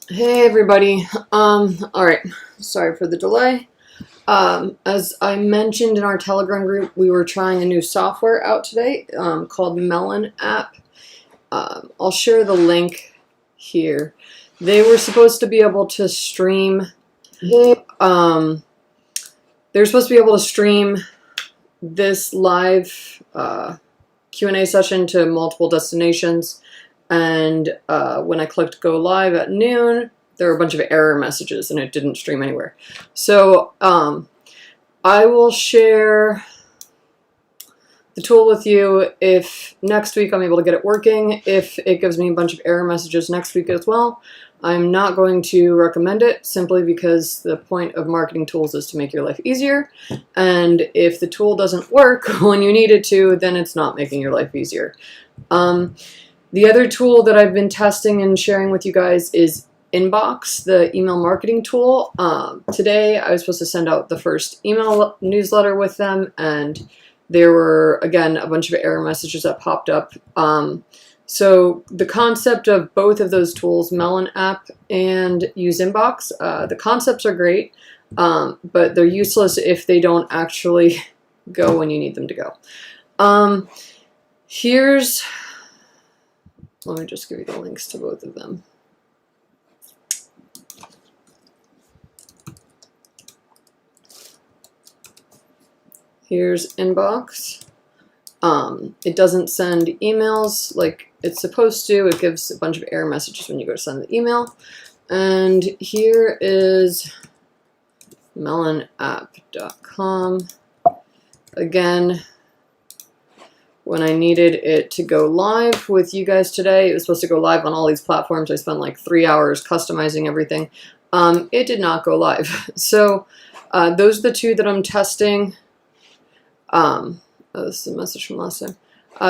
Hey everybody. All right. Sorry for the delay. As I mentioned in our Telegram group, we were trying a new software out today called Melon app. I'll share the link here. They were supposed to be able to stream. They're supposed to be able to stream this live Q&A session to multiple destinations. And when I clicked go live at noon, there were a bunch of error messages and it didn't stream anywhere. So I will share the tool with you if next week I'm able to get it working. If it gives me a bunch of error messages next week as well, I'm not going to recommend it simply because the point of marketing tools is to make your life easier. And if the tool doesn't work when you need it to, then it's not making your life easier. The other tool that I've been testing and sharing with you guys is Inbox, the email marketing tool. Today I was supposed to send out the first email newsletter with them, and there were, again, a bunch of error messages that popped up. So the concept of both of those tools, Melon app and use Inbox, the concepts are great, but they're useless if they don't actually go when you need them to go. Let me just give you the links to both of them. Here's Inbox. It doesn't send emails like it's supposed to. It gives a bunch of error messages when you go to send the email. And here is melonapp.com. Again, when I needed it to go live with you guys today, it was supposed to go live on all these platforms. I spent like 3 hours customizing everything. It did not go live. So those are the two that I'm testing. This is a message from last time.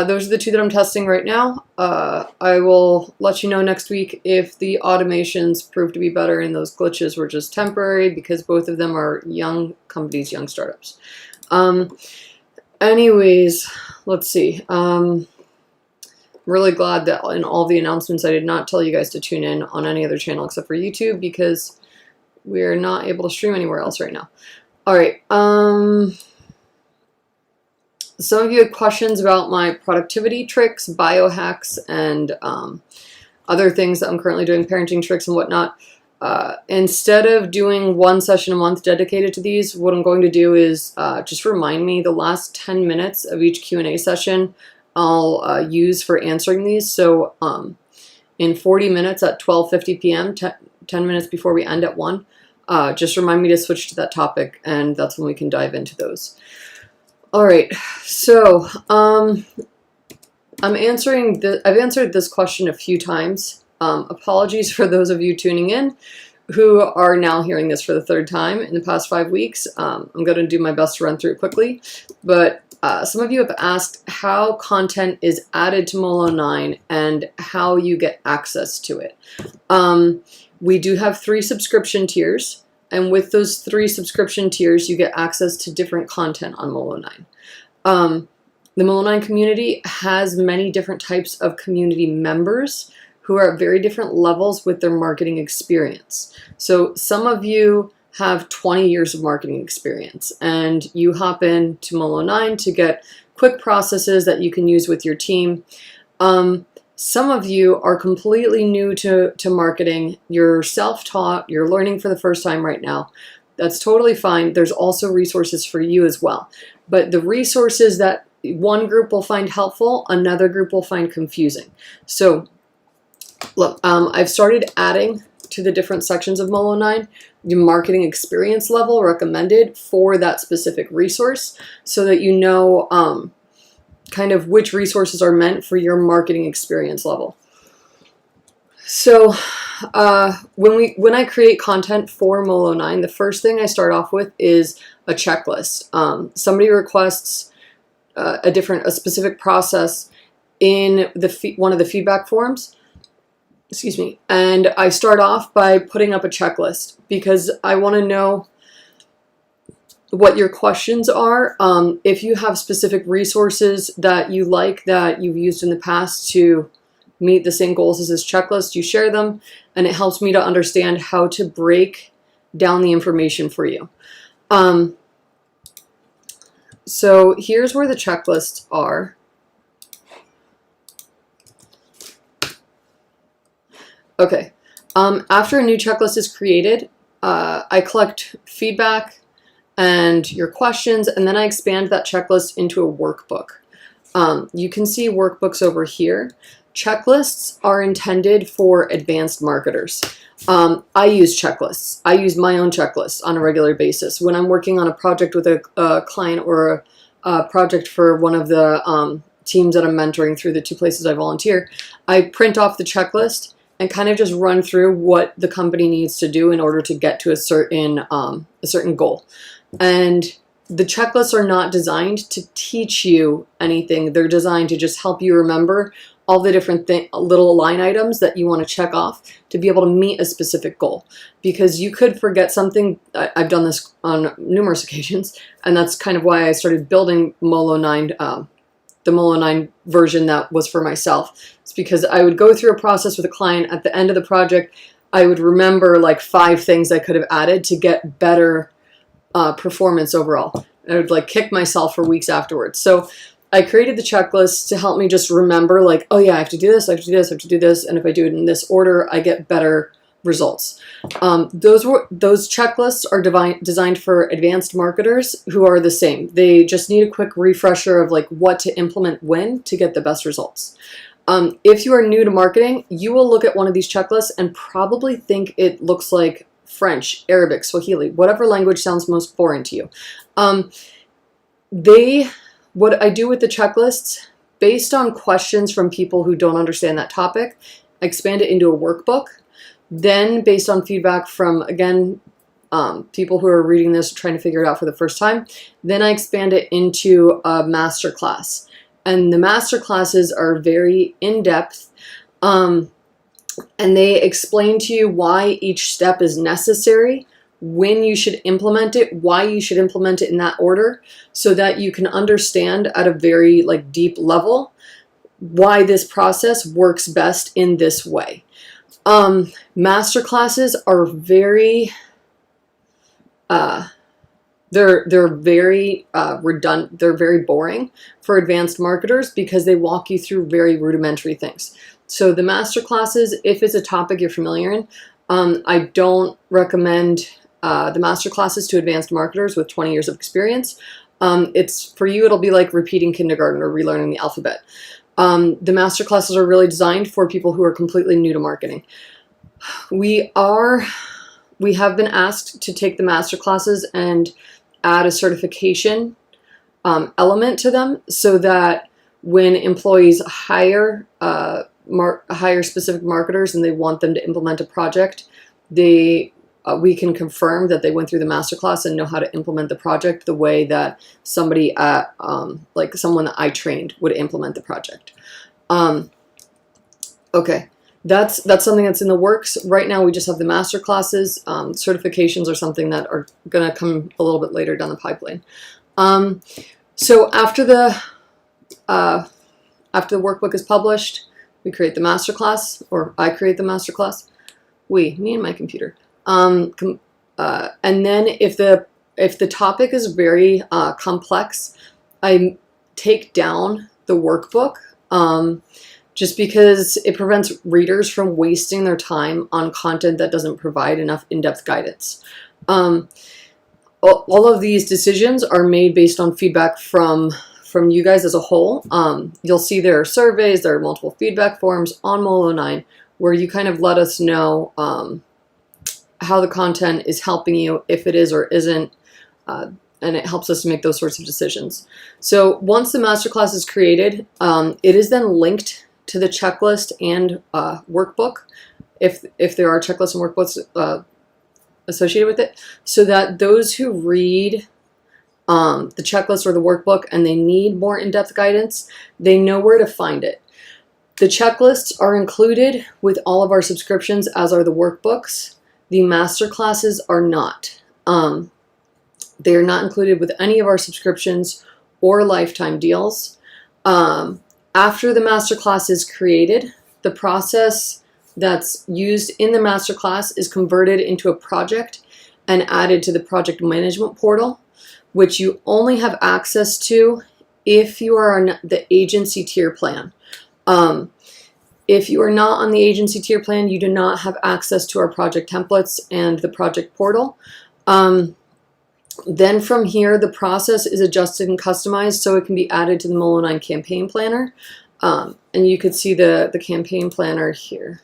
Those are the two that I'm testing right now. I will let you know next week if the automations prove to be better and those glitches were just temporary, because both of them are young companies, young startups. Anyways, let's see. I'm really glad that in all the announcements I did not tell you guys to tune in on any other channel except for YouTube, because we're not able to stream anywhere else right now. All right. Some of you had questions about my productivity tricks, biohacks, and other things that I'm currently doing, parenting tricks and whatnot. Instead of doing one session a month dedicated to these, what I'm going to do is just remind me the last 10 minutes of each Q&A session I'll use for answering these. So in 40 minutes at 12:50 p.m., 10 minutes before we end at 1, just remind me to switch to that topic, and that's when we can dive into those. All right, so I've answered this question a few times. Apologies for those of you tuning in who are now hearing this for the third time in the past 5 weeks. I'm going to do my best to run through it quickly, but some of you have asked how content is added to Molo9 and how you get access to it. We do have 3 subscription tiers. And with those 3 subscription tiers, you get access to different content on Molo9. The Molo9 community has many different types of community members who are at very different levels with their marketing experience. So some of you have 20 years of marketing experience, and you hop into Molo9 to get quick processes that you can use with your team. Some of you are completely new to marketing. You're self-taught. You're learning for the first time right now. That's totally fine. There's also resources for you as well. But the resources that one group will find helpful, another group will find confusing. So look, I've started adding to the different sections of Molo9 the marketing experience level recommended for that specific resource, so that you know kind of which resources are meant for your marketing experience level. So when I create content for Molo9, the first thing I start off with is a checklist. Somebody requests a specific process in one of the feedback forms. Excuse me. And I start off by putting up a checklist because I want to know what your questions are. If you have specific resources that you like, that you've used in the past to meet the same goals as this checklist, you share them, and it helps me to understand how to break down the information for you. So here's where the checklists are. Okay, after a new checklist is created, I collect feedback and your questions, and then I expand that checklist into a workbook. You can see workbooks over here. Checklists are intended for advanced marketers. I use checklists. I use my own checklists on a regular basis. When I'm working on a project with a client or a project for one of the teams that I'm mentoring through the 2 places I volunteer, I print off the checklist and kind of just run through what the company needs to do in order to get to a certain goal. And the checklists are not designed to teach you anything. They're designed to just help you remember all the different little line items that you want to check off to be able to meet a specific goal. Because you could forget something. I've done this on numerous occasions, and that's kind of why I started building Molo9, the Molo9 version that was for myself. It's because I would go through a process with a client. At the end of the project, I would remember like 5 things I could have added to get better performance overall. I would like kick myself for weeks afterwards. So I created the checklist to help me just remember, like, oh yeah, I have to do this, I have to do this, I have to do this, and if I do it in this order, I get better results. Those checklists are designed for advanced marketers who are the same. They just need a quick refresher of like what to implement when to get the best results. If you are new to marketing, you will look at one of these checklists and probably think it looks like French, Arabic, Swahili, whatever language sounds most foreign to you. What I do with the checklists, based on questions from people who don't understand that topic, I expand it into a workbook. Then, based on feedback from, again, people who are reading this, trying to figure it out for the first time, then I expand it into a master class. And the master classes are very in-depth, and they explain to you why each step is necessary, when you should implement it, why you should implement it in that order, so that you can understand at a very like deep level why this process works best in this way. Master classes are very they're very redundant. They're very boring for advanced marketers because they walk you through very rudimentary things. So the master classes, if it's a topic you're familiar in, I don't recommend the master classes to advanced marketers with 20 years of experience. It's for you, it'll be like repeating kindergarten or relearning the alphabet. The master classes are really designed for people who are completely new to marketing. We have been asked to take the master classes and add a certification element to them so that when employees hire specific marketers and they want them to implement a project, we can confirm that they went through the masterclass and know how to implement the project the way that somebody at like someone that I trained would implement the project. Okay, that's something that's in the works right now. We just have the master classes. Certifications are something that are going to come a little bit later down the pipeline. So after the workbook is published, we create the masterclass, or I create the masterclass. Me and my computer. And then if the topic is very complex, I take down the workbook just because it prevents readers from wasting their time on content that doesn't provide enough in-depth guidance. All of these decisions are made based on feedback from you guys as a whole. You'll see there are surveys, there are multiple feedback forms on Molo9 where you kind of let us know how the content is helping you, if it is or isn't, and it helps us to make those sorts of decisions. So once the masterclass is created, it is then linked to the checklist and workbook, if there are checklists and workbooks associated with it, so that those who read the checklist or the workbook and they need more in-depth guidance, they know where to find it. The checklists are included with all of our subscriptions, as are the workbooks. The master classes are not. They are not included with any of our subscriptions or lifetime deals. After the master class is created, the process that's used in the masterclass is converted into a project and added to the project management portal, which you only have access to if you are on the agency tier plan. If you are not on the agency tier plan, you do not have access to our project templates and the project portal. Then from here, the process is adjusted and customized so it can be added to the Molo9 campaign planner. And you could see the campaign planner here.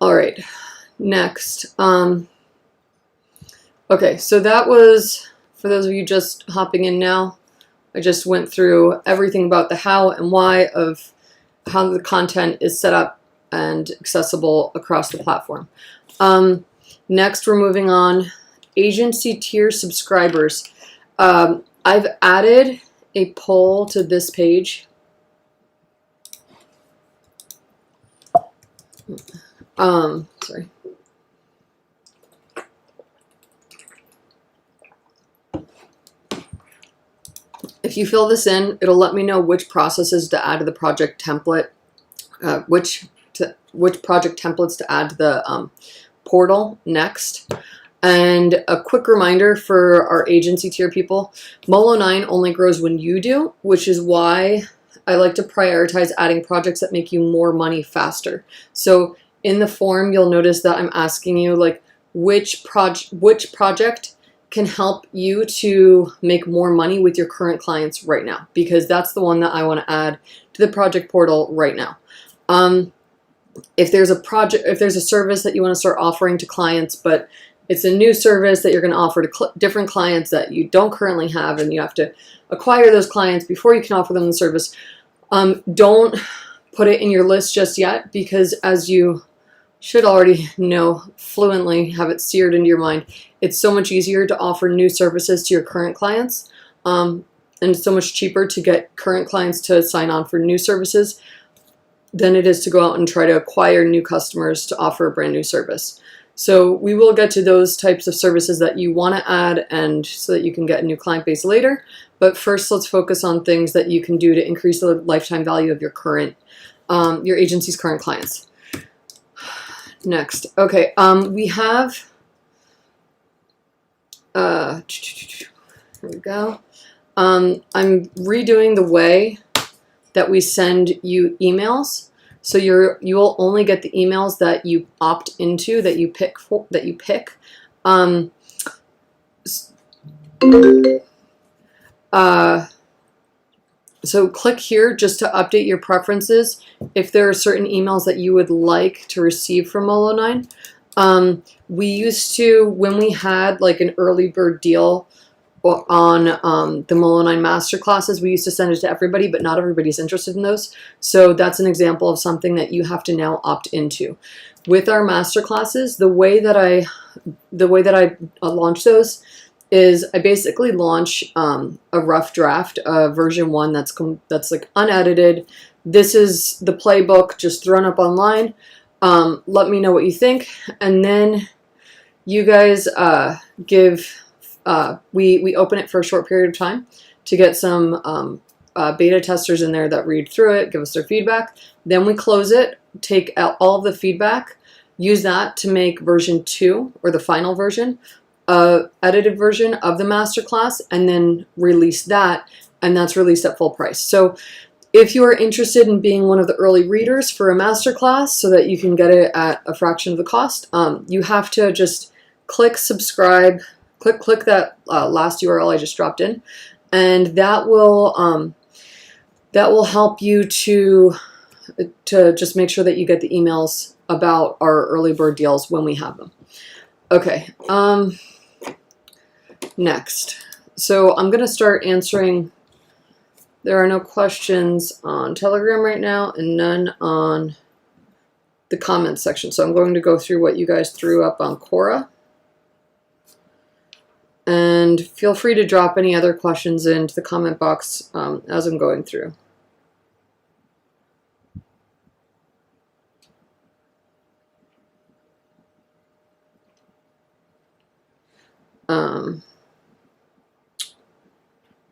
All right, next. Okay, so that was, for those of you just hopping in now, I just went through everything about the how and why of how the content is set up and accessible across the platform. Next, we're moving on. Agency tier subscribers. I've added a poll to this page. Sorry. If you fill this in, it'll let me know which processes to add to the project template, which project templates to add to the portal next. And a quick reminder for our agency tier people, Molo9 only grows when you do, which is why I like to prioritize adding projects that make you more money faster. So in the form, you'll notice that I'm asking you like which project can help you to make more money with your current clients right now, because that's the one that I want to add to the project portal right now. If there's a service that you want to start offering to clients, but it's a new service that you're going to offer to different clients that you don't currently have, and you have to acquire those clients before you can offer them the service, don't put it in your list just yet, because as you should already know fluently, have it seared into your mind, it's so much easier to offer new services to your current clients, and it's so much cheaper to get current clients to sign on for new services than it is to go out and try to acquire new customers to offer a brand new service. So we will get to those types of services that you want to add, and so that you can get a new client base later. But first, let's focus on things that you can do to increase the lifetime value of your your agency's current clients. Next, okay, we have, here we go. I'm redoing the way that we send you emails. So you will only get the emails that you opt into, that you pick. So click here just to update your preferences if there are certain emails that you would like to receive from Molo9. We used to, when we had like an early bird deal on the Molo9 masterclasses, we used to send it to everybody, but not everybody's interested in those. So that's an example of something that you have to now opt into. With our masterclasses, the way that I launch those is I basically launch a rough draft of version 1 that's like unedited. This is the playbook just thrown up online. Let me know what you think, and then you guys we open it for a short period of time to get some beta testers in there that read through it, give us their feedback. Then we close it, take out all of the feedback, use that to make version 2, or the final version, edited version of the masterclass, and then release that, and that's released at full price. So if you are interested in being one of the early readers for a masterclass so that you can get it at a fraction of the cost, you have to just click subscribe, click that last URL I just dropped in, and that will help you to just make sure that you get the emails about our early bird deals when we have them. Okay, next. So I'm going to start answering. There are no questions on Telegram right now and none on the comments section. So I'm going to go through what you guys threw up on Quora. And feel free to drop any other questions into the comment box as I'm going through.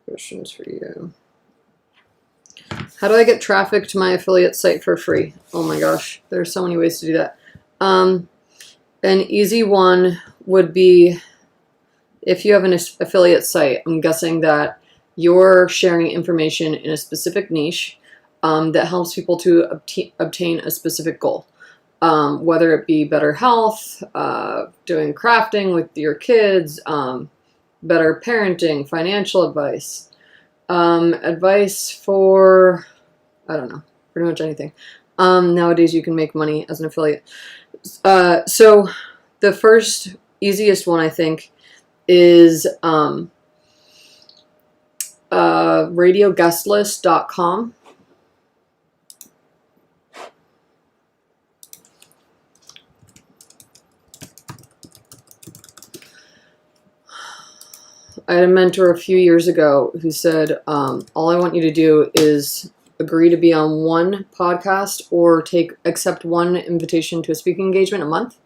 Questions for you. How do I get traffic to my affiliate site for free? Oh my gosh, there's so many ways to do that. An easy one would be if you have an affiliate site. I'm guessing that you're sharing information in a specific niche that helps people to obtain a specific goal. Whether it be better health, doing crafting with your kids, better parenting, financial advice, advice for, I don't know, pretty much anything. Nowadays you can make money as an affiliate. So the first easiest one, I think, is radioguestlist.com. I had a mentor a few years ago who said, all I want you to do is agree to be on one podcast or accept one invitation to a speaking engagement a month,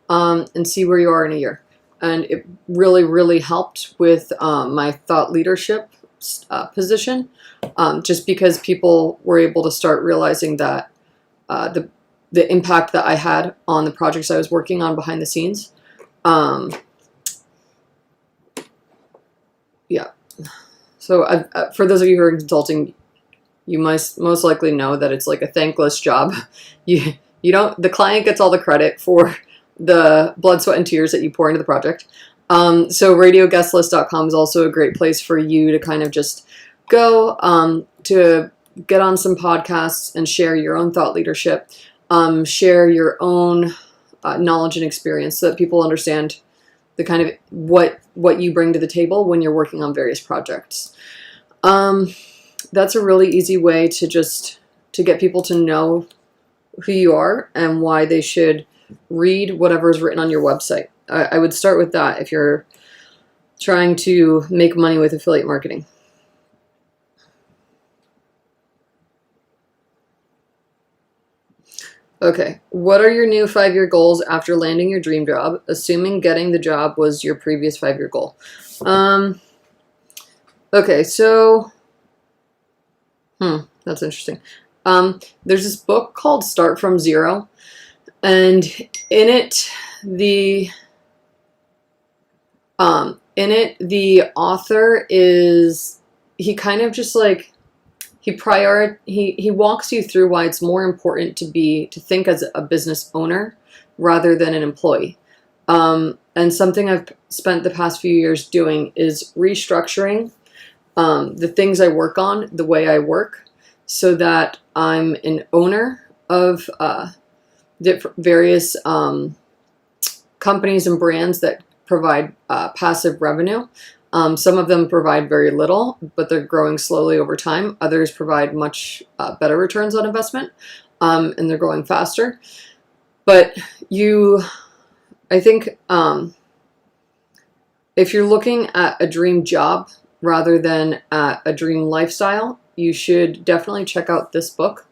and see where you are in a year. And it really, really helped with my thought leadership position, just because people were able to start realizing that the impact that I had on the projects I was working on behind the scenes. Yeah. So for those of you who are in consulting, you most likely know that it's like a thankless job. You don't, the client gets all the credit for the blood, sweat, and tears that you pour into the project. So radioguestlist.com is also a great place for you to kind of just go to get on some podcasts and share your own thought leadership, share your own knowledge and experience so that people understand the kind of what you bring to the table when you're working on various projects. That's a really easy way to get people to know who you are and why they should read whatever is written on your website. I would start with that if you're trying to make money with affiliate marketing. Okay, what are your new 5-year goals after landing your dream job, assuming getting the job was your previous 5-year goal? Okay, so, that's interesting. There's this book called Start From Zero, and in it, the author is, he kind of just like, he walks you through why it's more important to think as a business owner rather than an employee. And something I've spent the past few years doing is restructuring the things I work on, the way I work, so that I'm an owner of various companies and brands that provide passive revenue. Some of them provide very little, but they're growing slowly over time. Others provide much better returns on investment, and they're growing faster. But I think if you're looking at a dream job rather than at a dream lifestyle, you should definitely check out this book.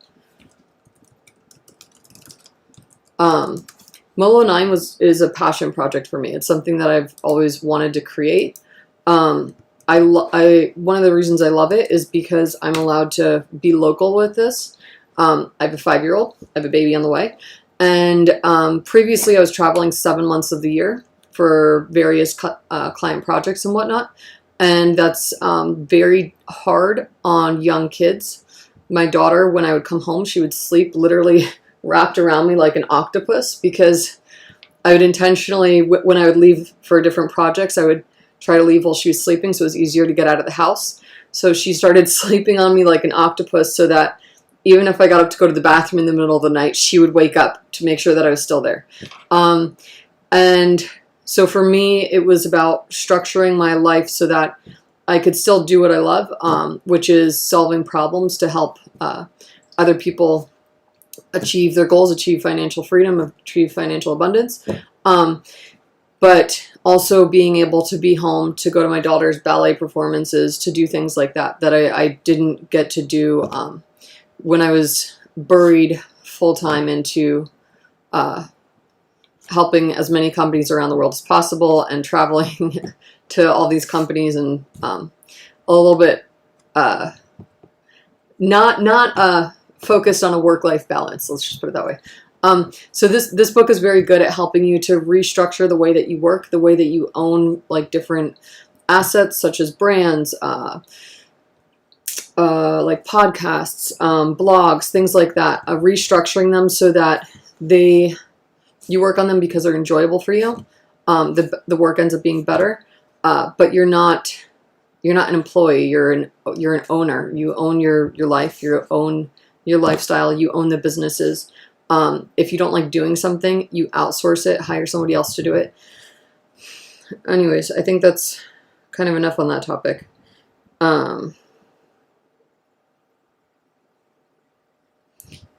Molo9 is a passion project for me. It's something that I've always wanted to create. One of the reasons I love it is because I'm allowed to be local with this. I have a 5-year-old. I have a baby on the way. And previously I was traveling 7 months of the year for various client projects and whatnot. And that's very hard on young kids. My daughter, when I would come home, she would sleep literally wrapped around me like an octopus, because I would intentionally, when I would leave for different projects, I would try to leave while she was sleeping so it was easier to get out of the house. So she started sleeping on me like an octopus, so that even if I got up to go to the bathroom in the middle of the night, she would wake up to make sure that I was still there. And so for me, it was about structuring my life so that I could still do what I love, which is solving problems to help other people achieve their goals, achieve financial freedom, achieve financial abundance. But also being able to be home, to go to my daughter's ballet performances, to do things like that I didn't get to do when I was buried full-time into helping as many companies around the world as possible and traveling to all these companies, and a little bit not focused on a work-life balance. Let's just put it that way. So this book is very good at helping you to restructure the way that you work, the way that you own like different assets such as brands, like podcasts, blogs, things like that. Restructuring them so that you work on them because they're enjoyable for you. The work ends up being better, but you're not an employee. You're an owner. You own your life. You own your lifestyle. You own the businesses. If you don't like doing something, you outsource it, hire somebody else to do it. Anyways, I think that's kind of enough on that topic.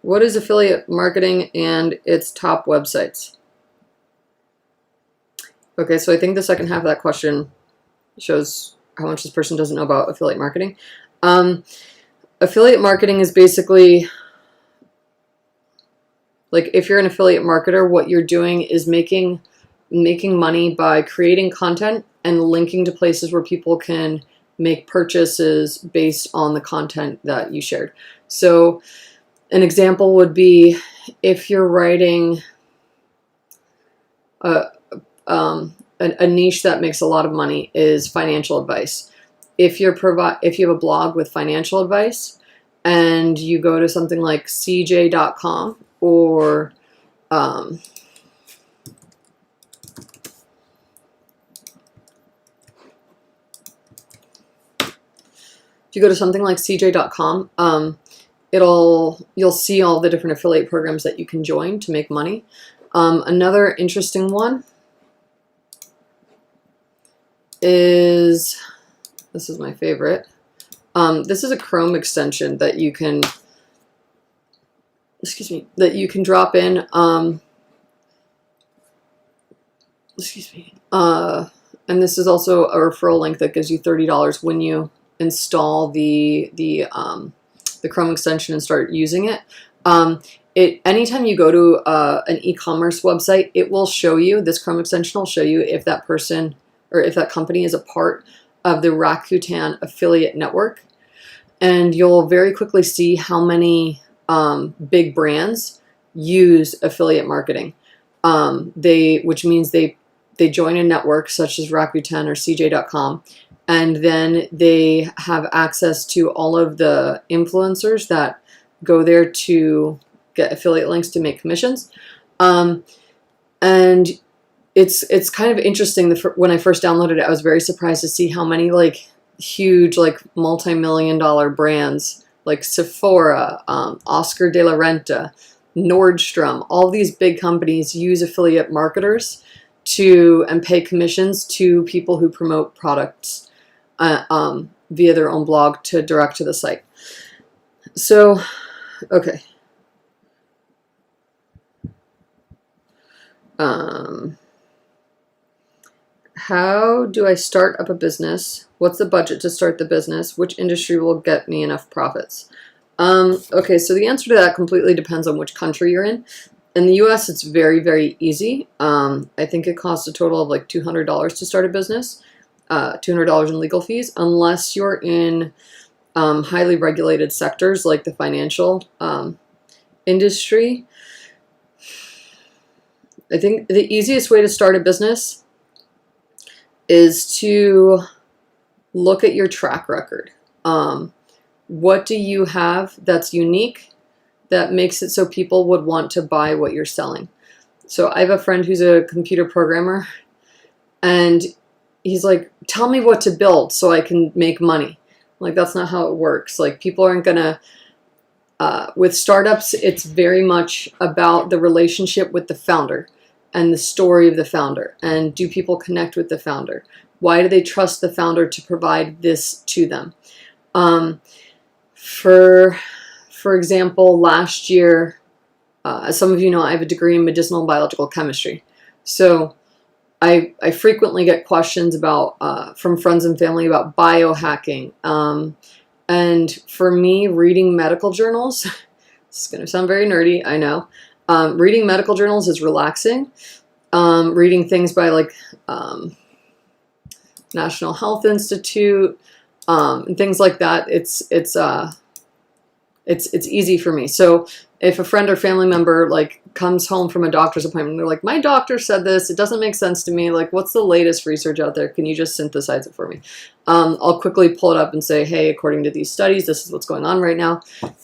What is affiliate marketing and its top websites? Okay, so I think the second half of that question shows how much this person doesn't know about affiliate marketing. Affiliate marketing is basically, like, if you're an affiliate marketer, what you're doing is making money by creating content and linking to places where people can make purchases based on the content that you shared. So an example would be if you're writing a niche that makes a lot of money is financial advice. If you have a blog with financial advice and you go to something like cj.com or if you go to something like cj.com, you'll see all the different affiliate programs that you can join to make money. Another interesting one is, this is my favorite. This is a Chrome extension that you can, drop in. And this is also a referral link that gives you $30 when you install the Chrome extension and start using it. Anytime you go to an e-commerce website, it will show you, this Chrome extension will show you if that person or if that company is a part of the Rakuten affiliate network. And you'll very quickly see how many big brands use affiliate marketing. Which means they join a network such as Rakuten or CJ.com, and then they have access to all of the influencers that go there to get affiliate links to make commissions. And it's kind of interesting. When I first downloaded it, I was very surprised to see how many like huge, like multi-million-dollar brands like Sephora, Oscar de la Renta, Nordstrom, all these big companies use affiliate marketers and pay commissions to people who promote products via their own blog to direct to the site. So, okay. How do I start up a business? What's the budget to start the business? Which industry will get me enough profits? Okay, so the answer to that completely depends on which country you're in. In the US, it's very, very easy. I think it costs a total of like $200 to start a business, $200 in legal fees, unless you're in highly regulated sectors like the financial industry. I think the easiest way to start a business is to look at your track record. What do you have that's unique, that makes it so people would want to buy what you're selling? So I have a friend who's a computer programmer, and he's like, tell me what to build so I can make money. Like, that's not how it works. Like, people aren't gonna, with startups, it's very much about the relationship with the founder and the story of the founder. And do people connect with the founder? Why do they trust the founder to provide this to them? For example, last year, as some of you know, I have a degree in medicinal and biological chemistry. So I frequently get questions about from friends and family about biohacking. And for me, reading medical journals, this is going to sound very nerdy, I know. Reading medical journals is relaxing. Reading things by like National Health Institute and things like that, it's It's easy for me. So if a friend or family member like comes home from a doctor's appointment, they're like, my doctor said this, it doesn't make sense to me. Like, what's the latest research out there? Can you just synthesize it for me? I'll quickly pull it up and say, hey, according to these studies, this is what's going on right now.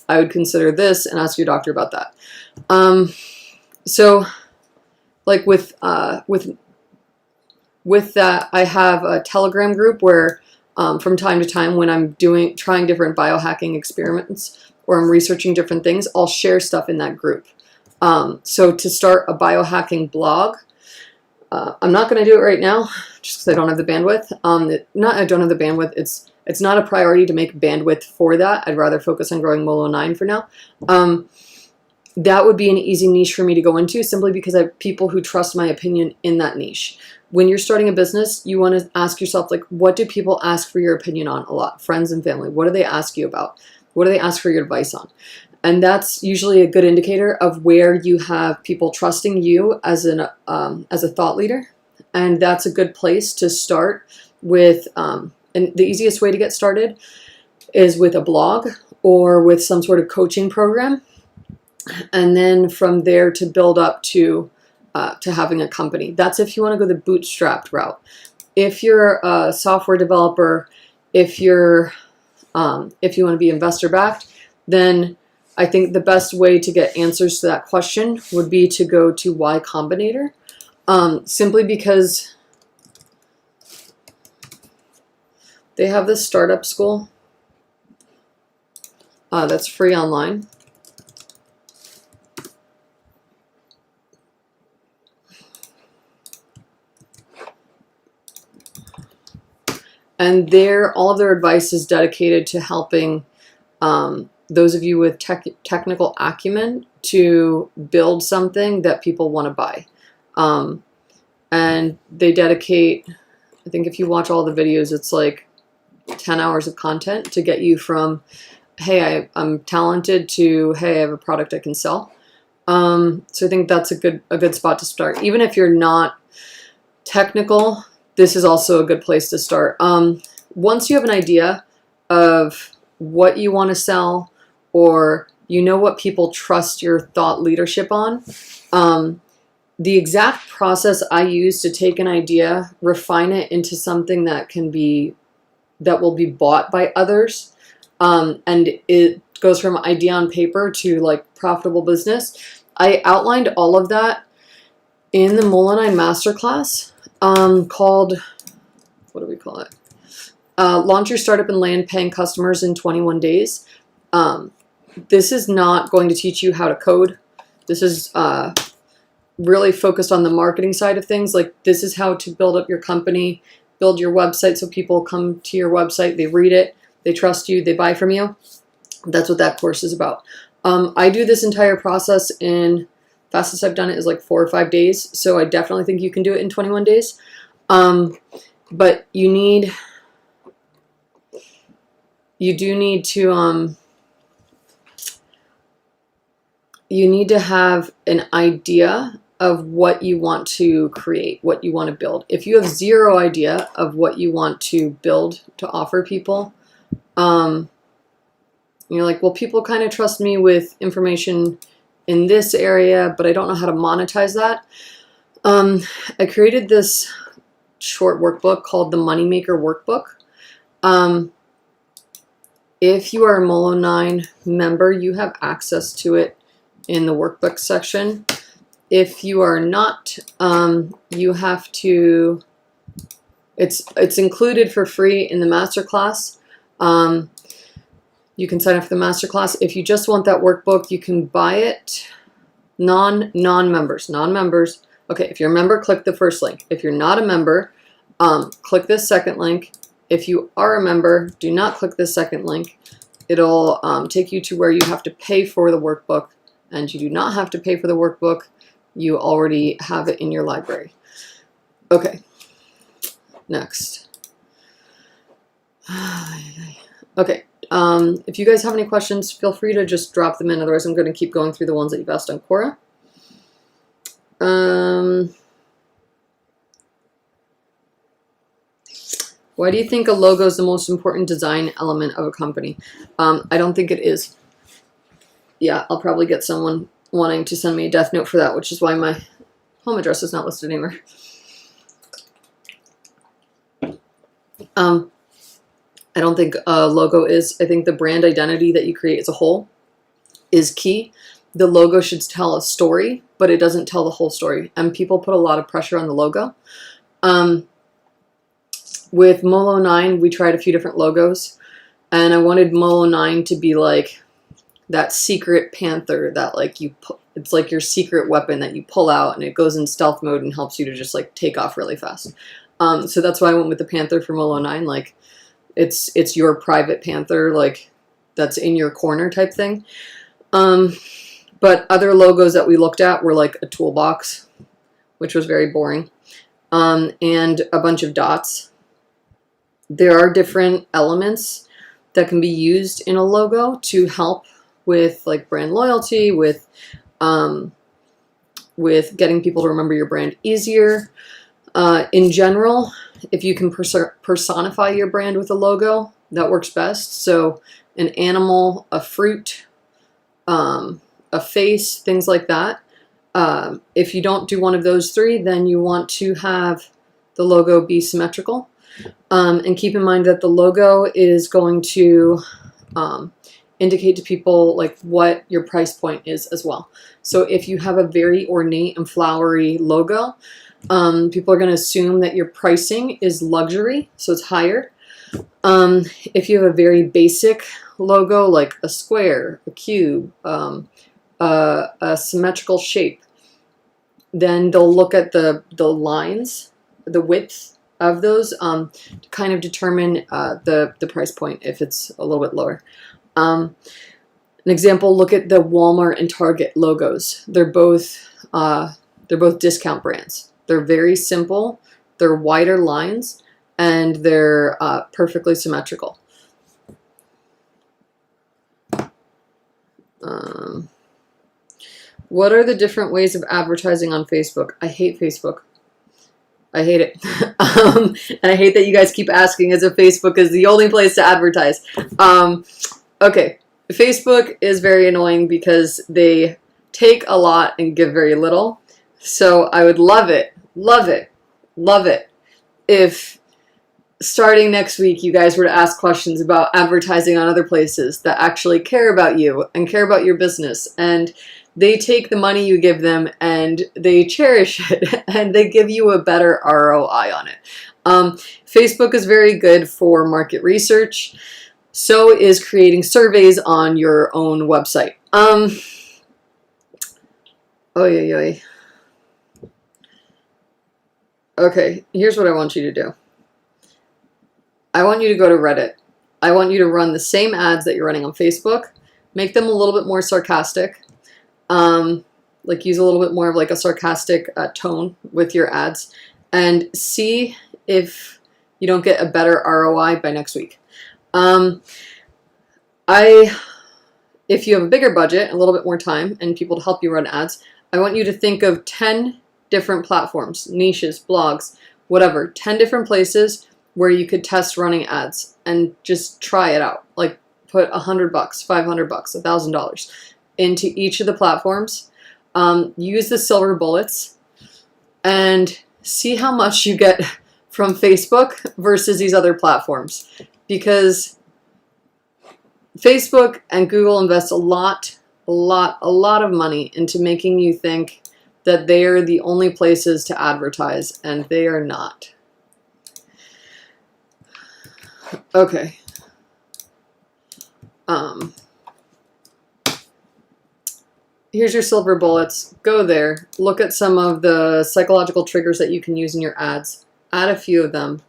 I would consider this and ask your doctor about that. So like with that, I have a Telegram group where from time to time when I'm trying different biohacking experiments or I'm researching different things, I'll share stuff in that group. So to start a biohacking blog, I'm not going to do it right now just because I don't have the bandwidth. I don't have the bandwidth. It's not a priority to make bandwidth for that. I'd rather focus on growing Molo9 for now. That would be an easy niche for me to go into simply because I have people who trust my opinion in that niche. When you're starting a business, you want to ask yourself, like, what do people ask for your opinion on a lot? Friends and family. What do they ask you about? What do they ask for your advice on? And that's usually a good indicator of where you have people trusting you as a thought leader. And that's a good place to start with. And the easiest way to get started is with a blog or with some sort of coaching program. And then from there to build up to having a company. That's if you want to go the bootstrapped route. If you're a software developer, if you want to be investor backed, then I think the best way to get answers to that question would be to go to Y Combinator, simply because they have this startup school that's free online. And all of their advice is dedicated to helping those of you with technical acumen to build something that people want to buy. And they dedicate, I think if you watch all the videos, it's like 10 hours of content to get you from, hey, I'm talented to, hey, I have a product I can sell. So I think that's a good spot to start. Even if you're not technical, this is also a good place to start. Once you have an idea of what you want to sell, or you know what people trust your thought leadership on, the exact process I use to take an idea, refine it into something that will be bought by others, and it goes from idea on paper to like profitable business. I outlined all of that in the Molo9 masterclass. Called, what do we call it? Launch your startup and land paying customers in 21 days. This is not going to teach you how to code. This is really focused on the marketing side of things. Like, this is how to build up your company, build your website so people come to your website, they read it, they trust you, they buy from you. That's what that course is about. I do this entire process in, fastest I've done it is like 4 or 5 days. So I definitely think you can do it in 21 days. But you need to have an idea of what you want to create, what you want to build. If you have zero idea of what you want to build to offer people, you're like, well, people kind of trust me with information in this area, but I don't know how to monetize that. I created this short workbook called the Moneymaker Workbook. If you are a Molo9 member, you have access to it in the workbook section. If you are not, you have to, it's included for free in the masterclass. You can sign up for the masterclass. If you just want that workbook, you can buy it. Non-members. Okay, if you're a member, click the first link. If you're not a member, click this second link. If you are a member, do not click this second link. It'll take you to where you have to pay for the workbook, and you do not have to pay for the workbook. You already have it in your library. Okay, next. Okay, if you guys have any questions, feel free to just drop them in. Otherwise, I'm going to keep going through the ones that you've asked on Quora. Why do you think a logo is the most important design element of a company? I don't think it is. yeah, I'll probably get someone wanting to send me a death note for that, which is why my home address is not listed anywhere. I don't think a logo is. I think the brand identity that you create as a whole is key. The logo should tell a story, but it doesn't tell the whole story. And people put a lot of pressure on the logo. With Molo9, we tried a few different logos, and I wanted Molo9 to be like that secret panther that like it's like your secret weapon that you pull out and it goes in stealth mode and helps you to just like take off really fast. So that's why I went with the panther for Molo9. Like it's your private panther, like that's in your corner type thing. But other logos that we looked at were like a toolbox, which was very boring, and a bunch of dots. There are different elements that can be used in a logo to help with like brand loyalty, with getting people to remember your brand easier. In general, if you can personify your brand with a logo, that works best. So an animal, a fruit, a face, things like that. If you don't do one of those three, then you want to have the logo be symmetrical. And keep in mind that the logo is going to indicate to people like what your price point is as well. So if you have a very ornate and flowery logo, people are going to assume that your pricing is luxury, so it's higher. If you have a very basic logo like a square, a cube, a symmetrical shape, then they'll look at the lines, the width of those to kind of determine the price point if it's a little bit lower. An example, look at the Walmart and Target logos. They're both discount brands. They're very simple, they're wider lines, and they're perfectly symmetrical. What are the different ways of advertising on Facebook? I hate Facebook. I hate it. And I hate that you guys keep asking as if Facebook is the only place to advertise. Okay, Facebook is very annoying because they take a lot and give very little. So I would love it if starting next week you guys were to ask questions about advertising on other places that actually care about you and care about your business, and they take the money you give them and they cherish it and they give you a better ROI on it. Facebook is very good for market research. So is creating surveys on your own website. Okay, here's what I want you to do. I want you to go to Reddit. I want you to run the same ads that you're running on Facebook. Make them a little bit more sarcastic. Like use a little bit more of like a sarcastic tone with your ads, and see if you don't get a better ROI by next week. If you have a bigger budget, a little bit more time, and people to help you run ads, I want you to think of 10 different platforms, niches, blogs, whatever, 10 different places where you could test running ads and just try it out. Like put $100, $500, $1,000 into each of the platforms. Use the silver bullets and see how much you get from Facebook versus these other platforms. Because Facebook and Google invest a lot of money into making you think that they are the only places to advertise, and they are not. Okay. Here's your silver bullets. Go there. Look at some of the psychological triggers that you can use in your ads. Add a few of them.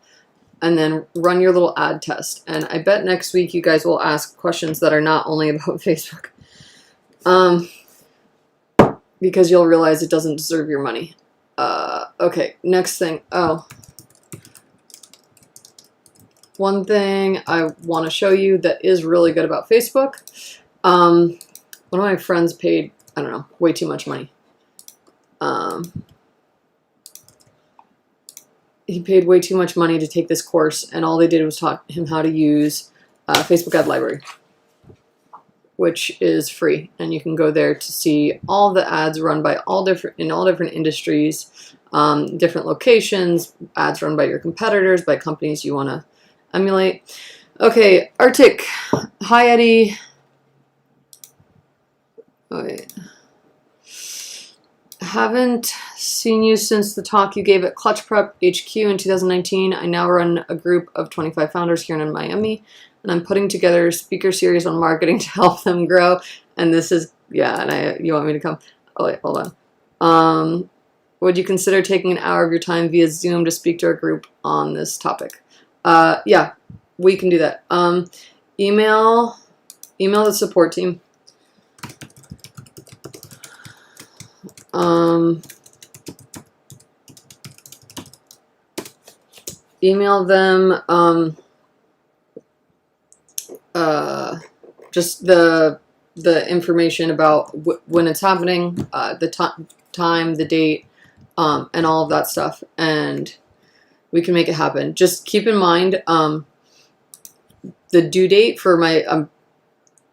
And then run your little ad test. And I bet next week you guys will ask questions that are not only about Facebook. Because you'll realize it doesn't deserve your money. Okay, next thing. One thing I want to show you that is really good about Facebook. One of my friends paid, I don't know, way too much money. He paid way too much money to take this course, and all they did was taught him how to use Facebook Ad Library. which is free, and you can go there to see all the ads run by all different industries, different locations, ads run by your competitors, by companies you want to emulate. Okay, Arctic. Hi, Eddie. Okay. Haven't seen you since the talk you gave at Clutch Prep HQ in 2019. I now run a group of 25 founders here in Miami, and I'm putting together a speaker series on marketing to help them grow. And this is, yeah, and you want me to come? Oh, wait, hold on. Would you consider taking an hour of your time via Zoom to speak to our group on this topic? Yeah, we can do that. Email the support team. Email them just the information about when it's happening, the time, the date, and all of that stuff, and we can make it happen. Just keep in mind the due date for my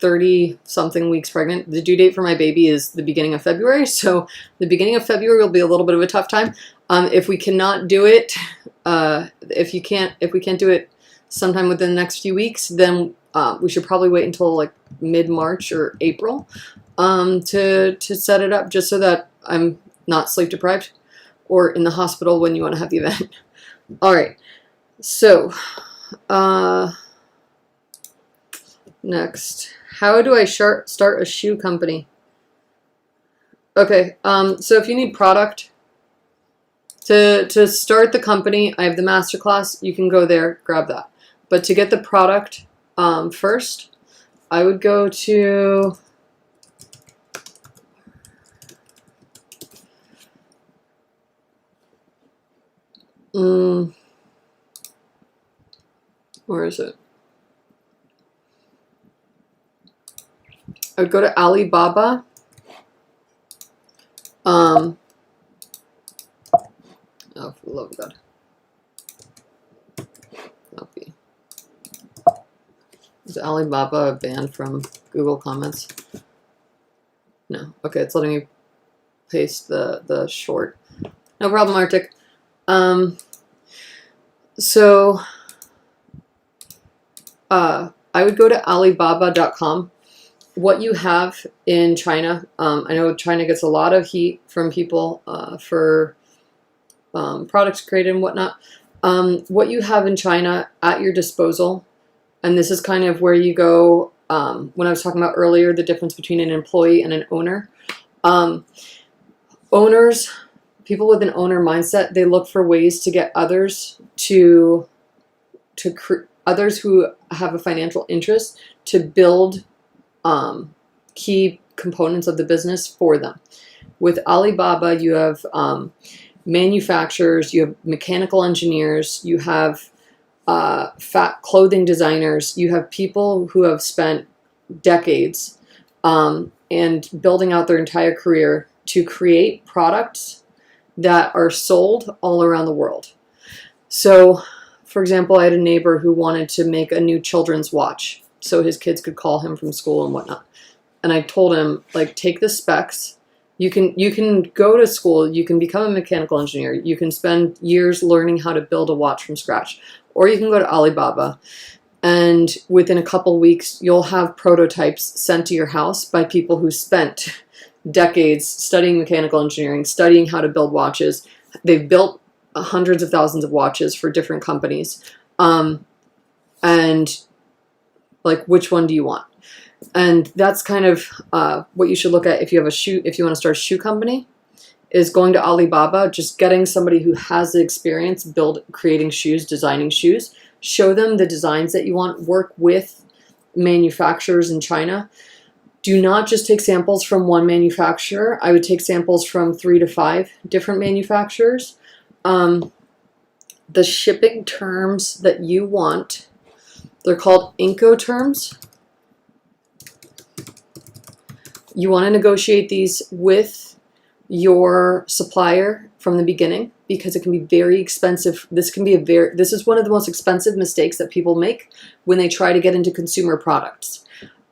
30-something weeks pregnant. The due date for my baby is the beginning of February, so the beginning of February will be a little bit of a tough time. If we cannot do it, if we can't do it sometime within the next few weeks, then we should probably wait until like mid-March or April to set it up, just so that I'm not sleep deprived or in the hospital when you want to have the event. All right, so next, how do I start a shoe company? Okay, so if you need product to start the company, I have the masterclass. You can go there, grab that. But to get the product first, I would go to where is it? I would go to Alibaba. Oh, for the love of God. Okay. Is Alibaba banned from Google comments? No. Okay, it's letting me paste the short. No problem, Arctic. So I would go to Alibaba.com. What you have in China, I know China gets a lot of heat from people for products created and whatnot. What you have in China at your disposal, and this is kind of where you go when I was talking about earlier, the difference between an employee and an owner. Owners, people with an owner mindset, they look for ways to get others others who have a financial interest to build key components of the business for them. With Alibaba, you have manufacturers, you have mechanical engineers, you have clothing designers, you have people who have spent decades and building out their entire career to create products that are sold all around the world. So, for example, I had a neighbor who wanted to make a new children's watch so his kids could call him from school and whatnot. And I told him, like, take the specs. You can go to school, you can become a mechanical engineer, you can spend years learning how to build a watch from scratch, or you can go to Alibaba, and within a couple weeks, you'll have prototypes sent to your house by people who spent decades studying mechanical engineering, studying how to build watches. They've built hundreds of thousands of watches for different companies. And like, which one do you want? And that's kind of what you should look at if you want to start a shoe company, is going to Alibaba, just getting somebody who has the experience creating shoes, designing shoes, show them the designs that you want, work with manufacturers in China. Do not just take samples from one manufacturer. I would take samples from 3 to 5 different manufacturers. The shipping terms that you want, they're called Incoterms. You want to negotiate these with your supplier from the beginning, because it can be very expensive. This is one of the most expensive mistakes that people make when they try to get into consumer products,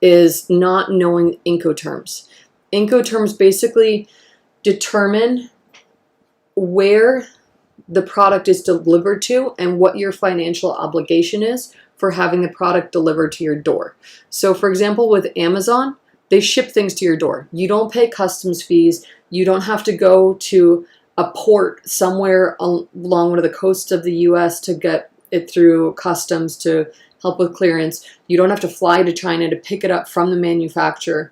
is not knowing Incoterms. Incoterms basically determine where the product is delivered to and what your financial obligation is for having the product delivered to your door. So for example, with Amazon, they ship things to your door. You don't pay customs fees. You don't have to go to a port somewhere along one of the coasts of the US to get it through customs to help with clearance. You don't have to fly to China to pick it up from the manufacturer.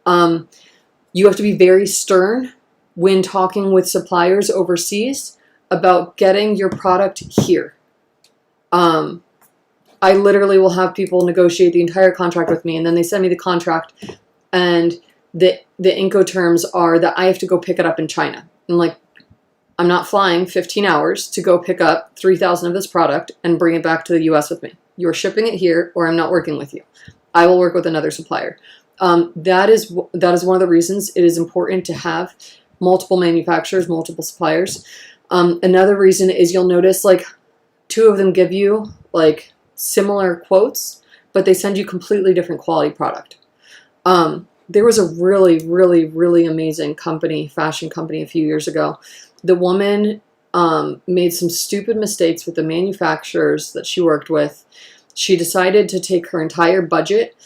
You have to be very stern when talking with suppliers overseas about getting your product here. I literally will have people negotiate the entire contract with me, and then they send me the contract, and the Incoterms are that I have to go pick it up in China. I'm like, I'm not flying 15 hours to go pick up 3,000 of this product and bring it back to the US with me. You're shipping it here, or I'm not working with you. I will work with another supplier. That is one of the reasons it is important to have multiple manufacturers, multiple suppliers. Another reason is you'll notice like 2 of them give you like similar quotes, but they send you completely different quality product. There was a really, really, really amazing company, fashion company a few years ago. The woman made some stupid mistakes with the manufacturers that she worked with. She decided to take her entire budget,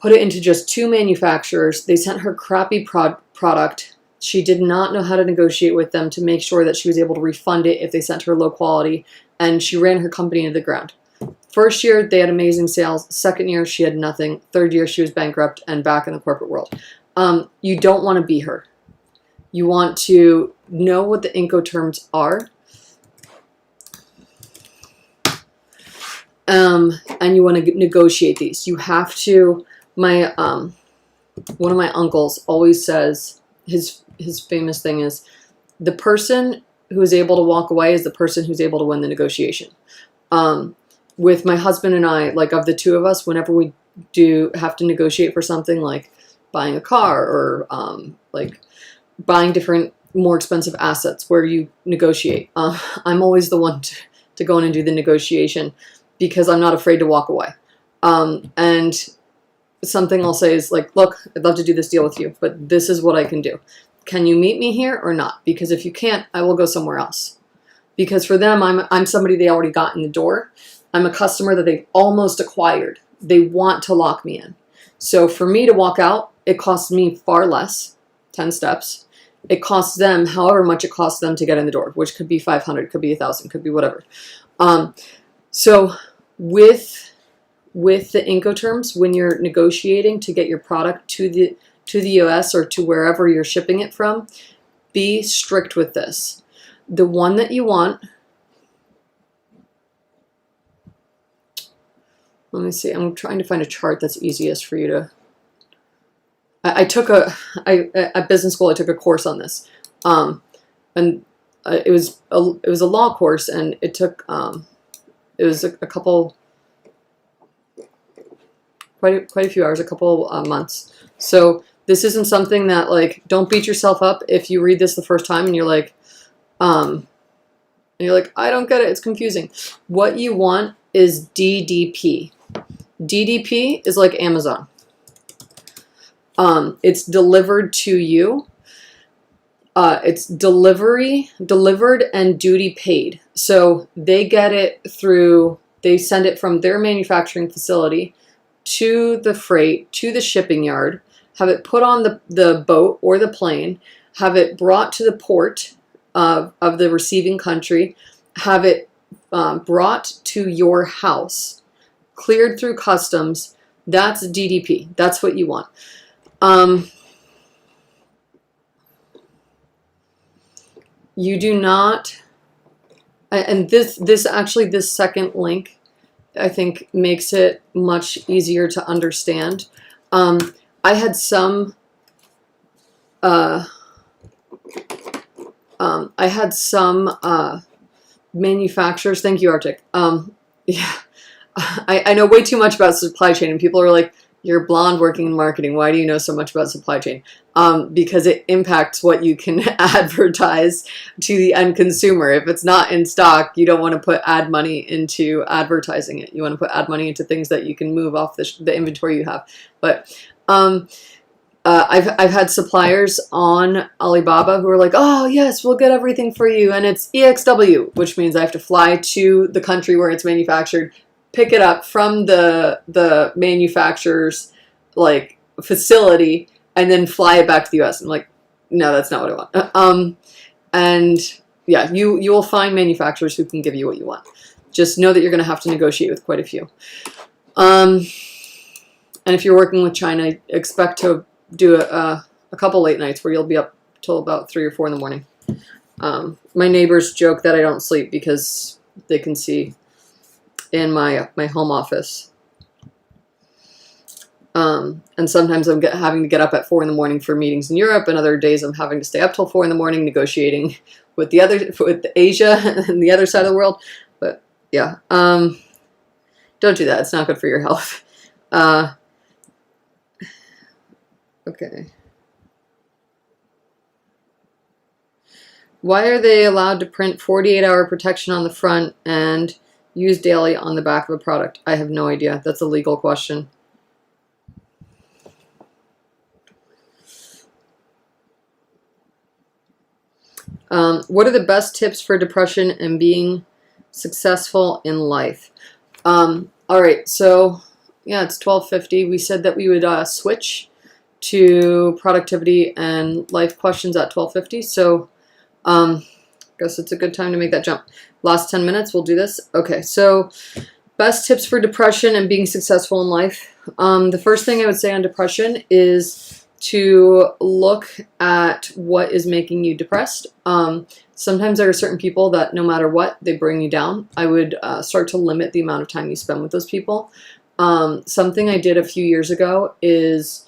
put it into just 2 manufacturers. They sent her crappy product. She did not know how to negotiate with them to make sure that she was able to refund it if they sent her low quality, and she ran her company into the ground. First year, they had amazing sales. Second year, she had nothing. Third year, she was bankrupt and back in the corporate world. You don't want to be her. You want to know what the Incoterms are. And you want to negotiate these. You have to, one of my uncles always says, his famous thing is, the person who is able to walk away is the person who's able to win the negotiation. With my husband and I, like of the 2 of us, whenever we do have to negotiate for something like buying a car or like buying different, more expensive assets where you negotiate, I'm always the one to go in and do the negotiation because I'm not afraid to walk away. And something I'll say is like, look, I'd love to do this deal with you, but this is what I can do. Can you meet me here or not? Because if you can't, I will go somewhere else. Because for them, I'm somebody they already got in the door. I'm a customer that they've almost acquired. They want to lock me in. So for me to walk out, it costs me far less, 10 steps. It costs them however much it costs them to get in the door, which could be 500, could be 1,000, could be whatever. So with the Incoterms, when you're negotiating to get your product to the US or to wherever you're shipping it from, be strict with this. The one that you want, let me see, I'm trying to find a chart that's easiest for you to, at business school, I took a course on this. And it was a law course, and it took, it was a couple, quite a few hours, a couple months. So this isn't something that, like, don't beat yourself up if you read this the first time and you're like, I don't get it, it's confusing. What you want is DDP. DDP is like Amazon. It's delivered to you. It's delivered and duty paid. So they get it through, they send it from their manufacturing facility to the freight, to the shipping yard, have it put on the boat or the plane, have it brought to the port of the receiving country, have it brought to your house, cleared through customs. That's DDP. That's what you want. You do not, and this second link, I think, makes it much easier to understand. I had some manufacturers. Thank you, Arctic. Yeah, I know way too much about supply chain, and people are like, You're blonde working in marketing. Why do you know so much about supply chain? Because it impacts what you can advertise to the end consumer. If it's not in stock, you don't want to put ad money into advertising it. You want to put ad money into things that you can move off the inventory you have. But I've had suppliers on Alibaba who are like, oh yes, we'll get everything for you, and it's EXW, which means I have to fly to the country where it's manufactured, pick it up from the manufacturer's like facility, and then fly it back to the US. I'm like, no, that's not what I want. And yeah, you will find manufacturers who can give you what you want. Just know that you're going to have to negotiate with quite a few. And if you're working with China, expect to do a couple late nights where you'll be up till about 3 or 4 in the morning. My neighbors joke that I don't sleep because they can see in my home office. And sometimes I'm having to get up at 4 in the morning for meetings in Europe, and other days I'm having to stay up till 4 in the morning negotiating with Asia and the other side of the world. But yeah, don't do that. It's not good for your health. Okay. Why are they allowed to print 48-hour protection on the front and use daily on the back of a product? I have no idea. That's a legal question. What are the best tips for depression and being successful in life? All right, so yeah, it's 12:50. We said that we would switch to productivity and life questions at 12:50. So I guess it's a good time to make that jump. Last 10 minutes, we'll do this. Okay, so best tips for depression and being successful in life. The first thing I would say on depression is to look at what is making you depressed. Sometimes there are certain people that no matter what, they bring you down. I would start to limit the amount of time you spend with those people. Something I did a few years ago is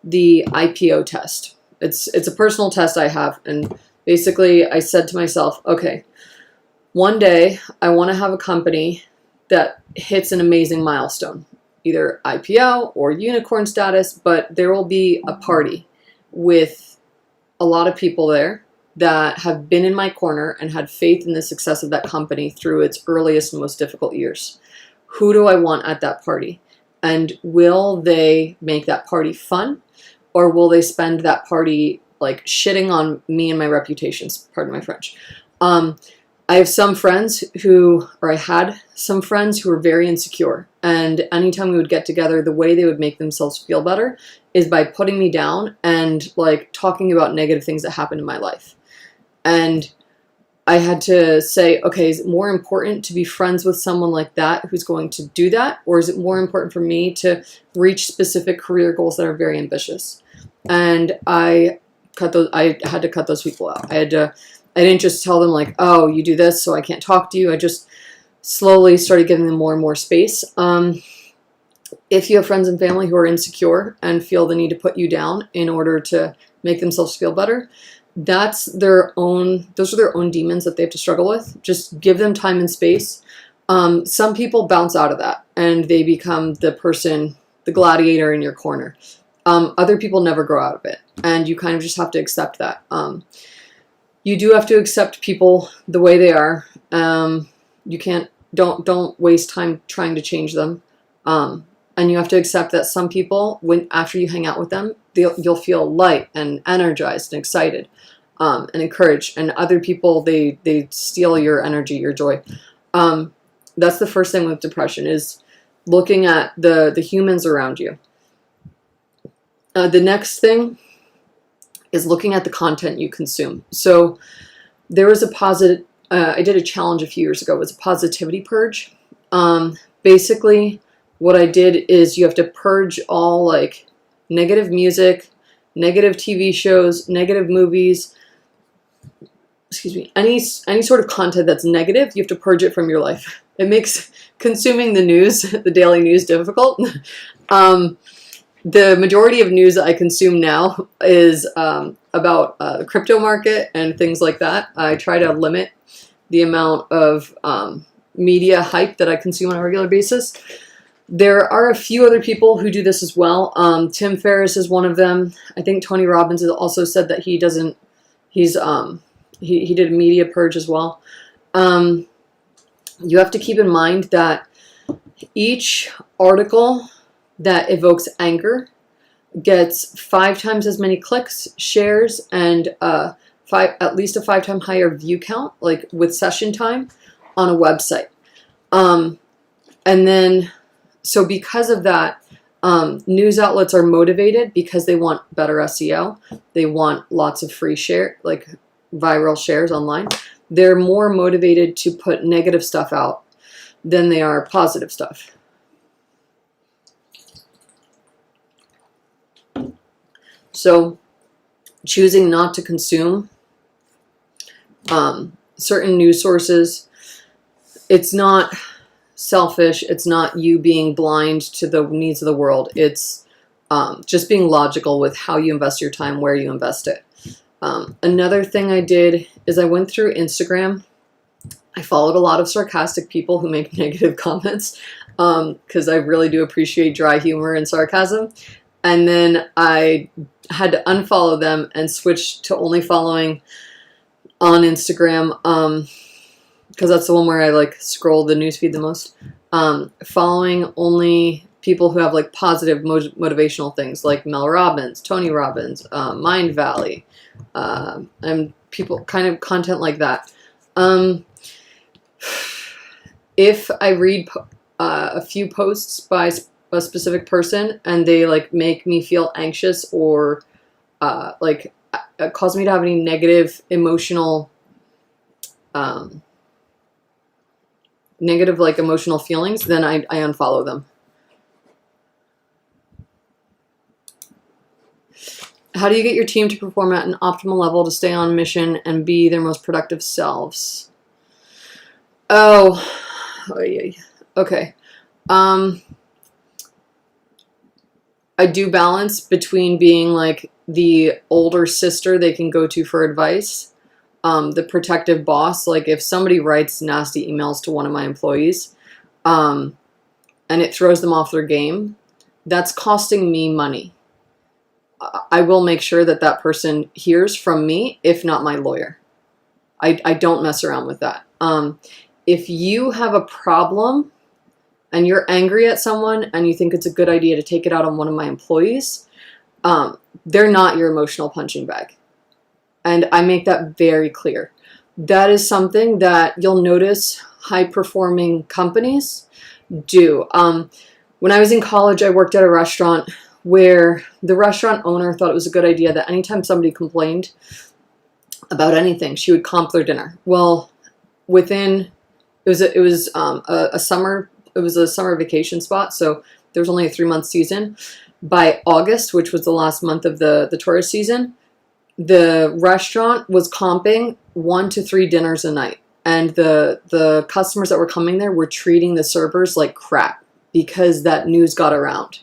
the IPO test. It's a personal test I have, and basically I said to myself, okay, one day I want to have a company that hits an amazing milestone, either IPO or unicorn status, but there will be a party with a lot of people there that have been in my corner and had faith in the success of that company through its earliest and most difficult years. Who do I want at that party? And will they make that party fun? Or will they spend that party like shitting on me and my reputations? Pardon my French. I have some friends I had some friends who were very insecure. And anytime we would get together, the way they would make themselves feel better is by putting me down and like talking about negative things that happened in my life. And I had to say, okay, is it more important to be friends with someone like that who's going to do that? Or is it more important for me to reach specific career goals that are very ambitious? And I had to cut those people out. I didn't just tell them like, oh, you do this, so I can't talk to you. I just slowly started giving them more and more space. If you have friends and family who are insecure and feel the need to put you down in order to make themselves feel better, those are their own demons that they have to struggle with. Just give them time and space. Some people bounce out of that and they become the gladiator in your corner. Other people never grow out of it, and you kind of just have to accept that. You do have to accept people the way they are. Don't waste time trying to change them. And you have to accept that some people, after you hang out with them, you'll feel light and energized and excited, and encouraged. And other people, they steal your energy, your joy. That's the first thing with depression, is looking at the humans around you. The next thing is looking at the content you consume. So there was I did a challenge a few years ago. It was a positivity purge. Basically, what I did is you have to purge all like negative music, negative TV shows, negative movies, any sort of content that's negative. You have to purge it from your life. It makes consuming the news, the daily news, difficult. The majority of news I consume now is about the crypto market and things like that. I try to limit the amount of media hype that I consume on a regular basis. There are a few other people who do this as well. Tim Ferriss is one of them. I think Tony Robbins has also said that he doesn't. He did a media purge as well. You have to keep in mind that each article that evokes anger gets 5 times as many clicks, shares, and at least a 5 times higher view count, like with session time, on a website. And then, so because of that, news outlets are motivated because they want better SEO. They want lots of free share, like viral shares online. They're more motivated to put negative stuff out than they are positive stuff. So choosing not to consume certain news sources, it's not selfish. It's not you being blind to the needs of the world. It's just being logical with how you invest your time, where you invest it. Another thing I did is I went through Instagram. I followed a lot of sarcastic people who make negative comments because I really do appreciate dry humor and sarcasm. And then I had to unfollow them and switch to only following on Instagram because that's the one where I like scroll the newsfeed the most. Following only people who have like positive motivational things like Mel Robbins, Tony Robbins, Mind Valley, and people kind of content like that. If I read a few posts by a specific person and they like make me feel anxious or cause me to have any negative emotional emotional feelings, then I unfollow them. How do you get your team to perform at an optimal level to stay on mission and be their most productive selves? Oh yeah. Okay. I do balance between being like the older sister they can go to for advice, the protective boss. Like if somebody writes nasty emails to one of my employees, and it throws them off their game, that's costing me money. I will make sure that that person hears from me, if not my lawyer. I don't mess around with that. If you have a problem and you're angry at someone and you think it's a good idea to take it out on one of my employees, they're not your emotional punching bag. And I make that very clear. That is something that you'll notice high-performing companies do. When I was in college, I worked at a restaurant where the restaurant owner thought it was a good idea that anytime somebody complained about anything, she would comp their dinner. Well, it was a summer vacation spot, so there was only a 3-month season. By August, which was the last month of the tourist season, the restaurant was comping 1 to 3 dinners a night, and the customers that were coming there were treating the servers like crap because that news got around.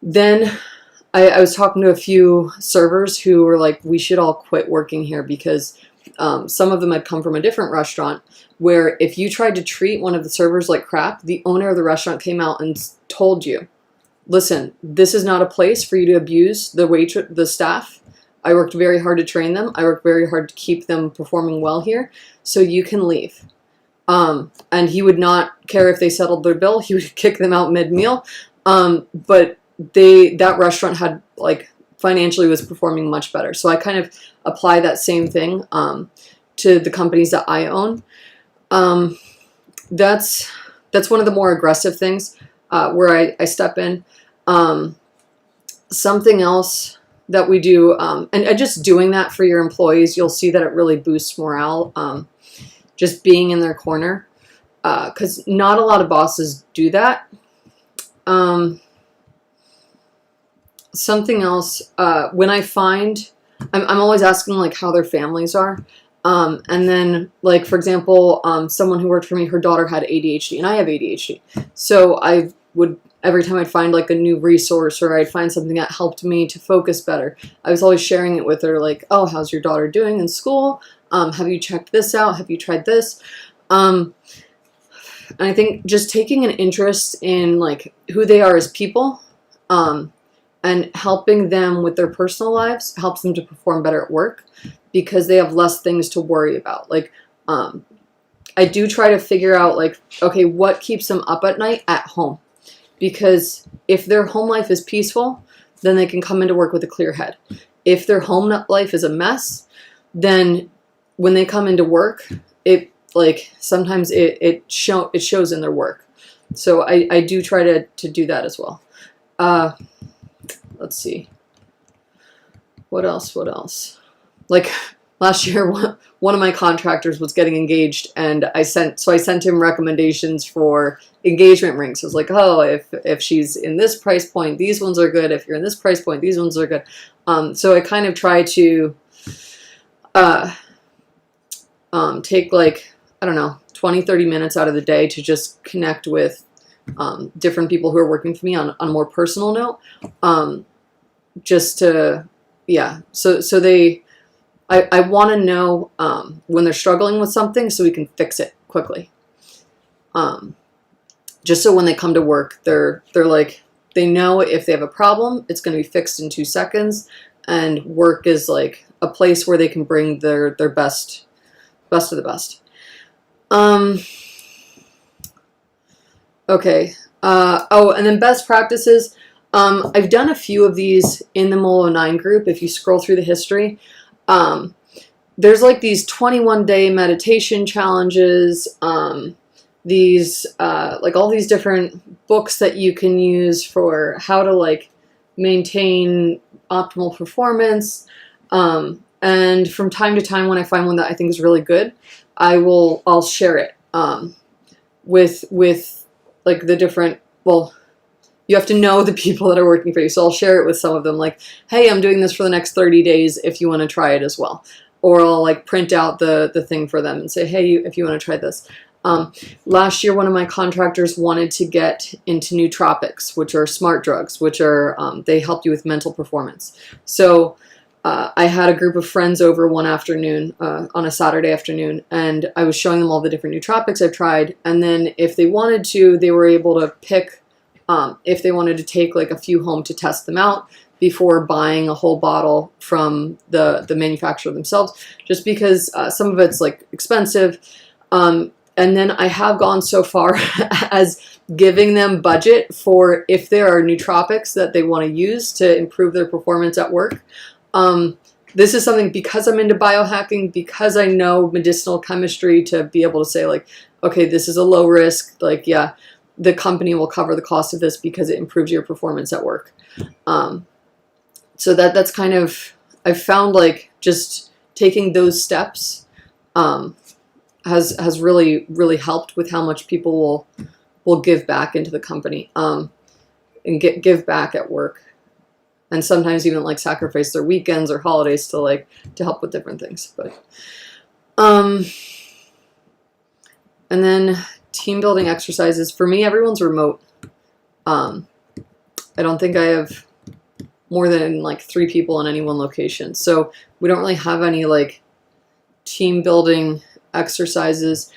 Then I was talking to a few servers who were like, we should all quit working here because some of them had come from a different restaurant where if you tried to treat one of the servers like crap, the owner of the restaurant came out and told you, listen, this is not a place for you to abuse the staff. I worked very hard to train them. I worked very hard to keep them performing well here, so you can leave. And he would not care if they settled their bill. He would kick them out mid-meal. But that restaurant had financially was performing much better. So I kind of apply that same thing to the companies that I own. That's one of the more aggressive things where I step in. Something else that we do, and just doing that for your employees, you'll see that it really boosts morale. Just being in their corner, because not a lot of bosses do that. Something else, when I find, I'm always asking how their families are. And then for example, someone who worked for me, her daughter had ADHD and I have ADHD. So I would, every time I'd find a new resource or I'd find something that helped me to focus better, I was always sharing it with her, oh, how's your daughter doing in school? Have you checked this out? Have you tried this? and I think just taking an interest in like who they are as people, and helping them with their personal lives helps them to perform better at work because they have less things to worry about. Like, I do try to figure out like, okay, what keeps them up at night at home? Because if their home life is peaceful, then they can come into work with a clear head. If their home life is a mess, then when they come into work, it like sometimes it shows in their work. So I do try to do that as well. Let's see. What else? Like last year, one of my contractors was getting engaged, and I sent him recommendations for engagement rings. I was like, oh, if she's in this price point, these ones are good. If you're in this price point, these ones are good. So I kind of try to take like, I don't know, 20-30 minutes out of the day to just connect with different people who are working for me on a more personal note. Just to, yeah. So I want to know when they're struggling with something so we can fix it quickly. Just so when they come to work, they're like, they know if they have a problem, it's going to be fixed in 2 seconds, and work is like a place where they can bring their best of the best. Okay. Oh, and then best practices. I've done a few of these in the Molo9 group. If you scroll through the history, there's like these 21-day meditation challenges, these like all these different books that you can use for how to like maintain optimal performance. And from time to time, when I find one that I think is really good, I'll share it with like the different, well, you have to know the people that are working for you. So I'll share it with some of them, like, hey, I'm doing this for the next 30 days if you want to try it as well. Or I'll like print out the thing for them and say, hey, if you want to try this. Last year, one of my contractors wanted to get into nootropics, which are smart drugs, which are, they help you with mental performance. So I had a group of friends over one afternoon, on a Saturday afternoon, and I was showing them all the different nootropics I've tried. And then if they wanted to, they were able to pick if they wanted to take like a few home to test them out before buying a whole bottle from the manufacturer themselves, just because some of it's like expensive. And then I have gone so far as giving them budget for if there are nootropics that they want to use to improve their performance at work. This is something, because I'm into biohacking, because I know medicinal chemistry, to be able to say like, okay, this is a low risk, like, yeah, the company will cover the cost of this because it improves your performance at work. So that's kind of, I've found like just taking those steps has really, really helped with how much people will give back into the company and give back at work. And sometimes even like sacrifice their weekends or holidays to help with different things. But and then team building exercises. For me, everyone's remote. I don't think I have more than like 3 people in any one location. So we don't really have any like team building exercises.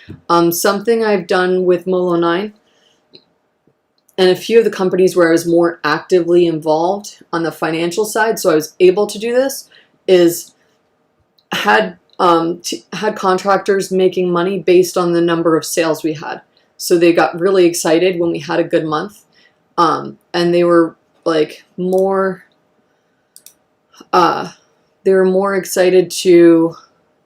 Something I've done with Molo9 and a few of the companies where I was more actively involved on the financial side, so I was able to do this, is had contractors making money based on the number of sales we had. So they got really excited when we had a good month, and they were like more excited to,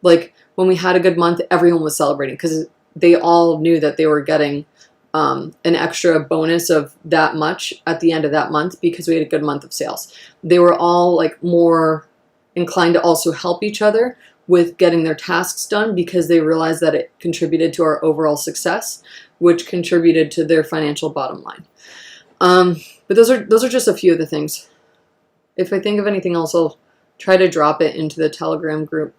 like, when we had a good month, everyone was celebrating because they all knew that they were getting an extra bonus of that much at the end of that month because we had a good month of sales. They were all like more inclined to also help each other with getting their tasks done because they realized that it contributed to our overall success, which contributed to their financial bottom line. But those are just a few of the things. If I think of anything else, I'll try to drop it into the Telegram group.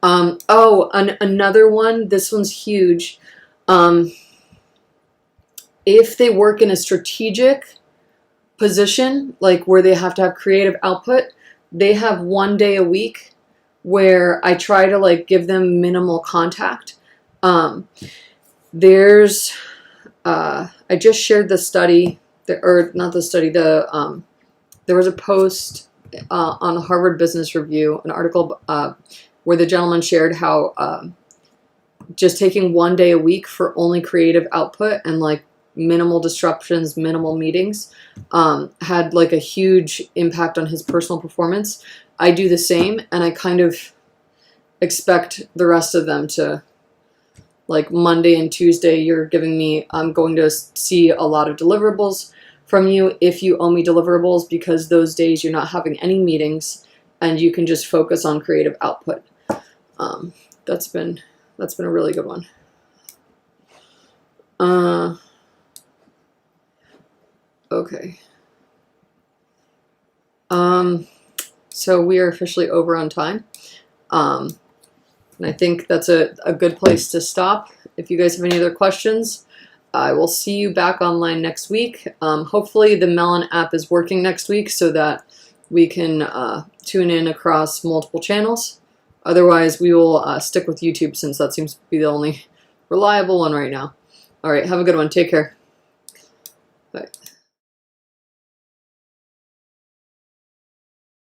Another one, this one's huge. If they work in a strategic position, like where they have to have creative output, they have 1 day a week where I try to like give them minimal contact. There's I just shared the study, or not the study, there was a post on the Harvard Business Review, an article where the gentleman shared how just taking 1 day a week for only creative output and like minimal disruptions, minimal meetings, had like a huge impact on his personal performance. I do the same, and I kind of expect the rest of them to, like Monday and Tuesday, you're giving me, I'm going to see a lot of deliverables from you if you owe me deliverables, because those days you're not having any meetings and you can just focus on creative output. That's been a really good one. Okay. So we are officially over on time. And I think that's a good place to stop. If you guys have any other questions, I will see you back online next week. Hopefully the Melon app is working next week so that we can tune in across multiple channels. Otherwise, we will stick with YouTube, since that seems to be the only reliable one right now. All right, have a good one. Take care. Bye.